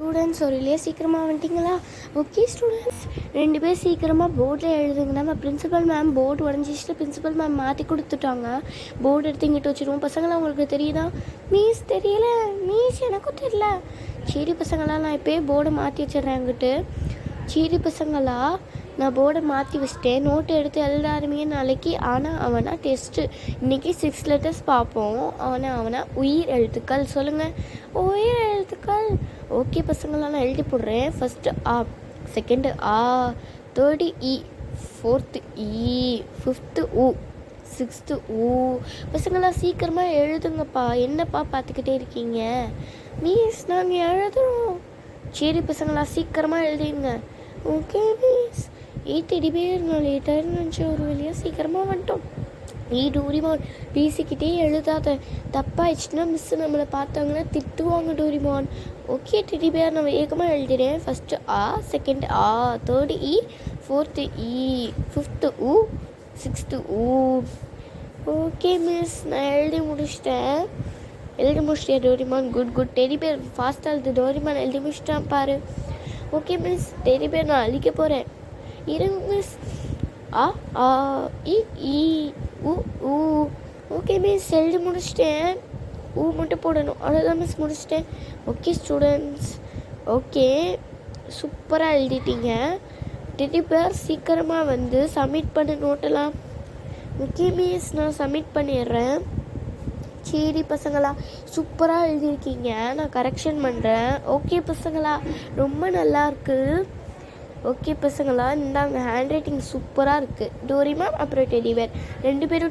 Students ஒரு இல்லையா சீக்கிரமாக வந்துட்டிங்களா? ஓகே ஸ்டூடெண்ட்ஸ், 2 பேர் சீக்கிரமாக போர்டில் எழுதுங்க. நம்ம பிரின்சிபல் மேம் போர்டு உடஞ்சிச்சிட்டு பிரின்சிபல் மேம் மாற்றி கொடுத்துட்டாங்க. போர்டு எடுத்து இங்கிட்டு வச்சுருவோம். பசங்களாம் உங்களுக்கு தெரியுதா? மீஸ் தெரியல மீஸ், எனக்கும் தெரியல. சரி பசங்களாம், நான் இப்போயே போர்டை மாற்றி வச்சிடுறேன் அங்கிட்டு. சரி பசங்களா, நான் போர்டை மாற்றி வச்சிட்டேன். நோட்டு எடுத்து எழுத ஆரம்பிங்க நாளைக்கு. ஆனால் அவனா டெஸ்ட்டு இன்றைக்கி 6 லெட்டர்ஸ் பார்ப்போம். அவனா உயிர் எழுத்துக்கள் சொல்லுங்கள். உயிர் எழுத்துக்கள். ஓகே பசங்களாம், நான் எழுதி போடுறேன். ஃபஸ்ட்டு ஆ, செகண்டு ஆ, தேர்டு இ, ஃபோர்த்து இ, ஃபிஃப்த்து ஊ, சிக்ஸ்த்து ஊ. பசங்களாம் சீக்கிரமாக எழுதுங்கப்பா. என்னப்பா பார்த்துக்கிட்டே இருக்கீங்க? மீஸ் நாங்கள் எழுதுறோம். சரி பசங்களா, சீக்கிரமாக எழுதிங்க. Okay miss. தேடி பேர் நான் லேட்டாக நினச்சி ஒரு வழியாக சீக்கிரமாக வந்துட்டோம். டோரிமான் பேசிக்கிட்டே எழுதாத, தப்பாயிடுச்சுன்னா மிஸ்ஸு நம்மளை பார்த்தாங்கன்னா திட்டுவாங்க டோரிமான். ஓகே டெடி பேர், நான் வேகமாக எழுதிடுறேன். ஃபஸ்ட்டு ஆ, செகண்ட் ஆ, தேர்டு இ, ஃபோர்த்து இ, ஃபிஃப்த்து ஊ, சிக்ஸ்த்து ஊ. ஓகே மிஸ், நான் எழுதி முடிச்சிட்டேன் Doraemon. Good good. Teddy bear ஃபாஸ்ட்டாக எழுது. டோரிமான் எழுதி முடிச்சிட்டான் பாரு. ஓகே மிஸ், டெடி பேர் நான் அழிக்க போகிறேன். இருங்க மிஸ். ஆ ஆ இ ஈ ஊ ஊ. ஓகே மிஸ், எழுதி முடிச்சிட்டேன். ஊ மட்டும் போடணும். அவ்வளோதான் மிஸ், முடிச்சிட்டேன். ஓகே ஸ்டூடெண்ட்ஸ், ஓகே சூப்பராக எழுதிட்டீங்க. டெடி பேர் சீக்கிரமாக வந்து சப்மிட் பண்ண நோட்டெல்லாம். ஓகே மிஸ், நான் சப்மிட் பண்ணிடுறேன். சரி பசங்களா, சூப்பராக எழுதியிருக்கீங்க. நான் கரெக்ஷன் பண்ணுறேன். ஓகே பசங்களா, ரொம்ப நல்லா இருக்குது. ஓகே பசங்களா, இந்தாங்க ஹேண்ட் ரைட்டிங் சூப்பராக இருக்குது. டோரிமான் அப்புறம் டெடி பேர் 2 பேரும்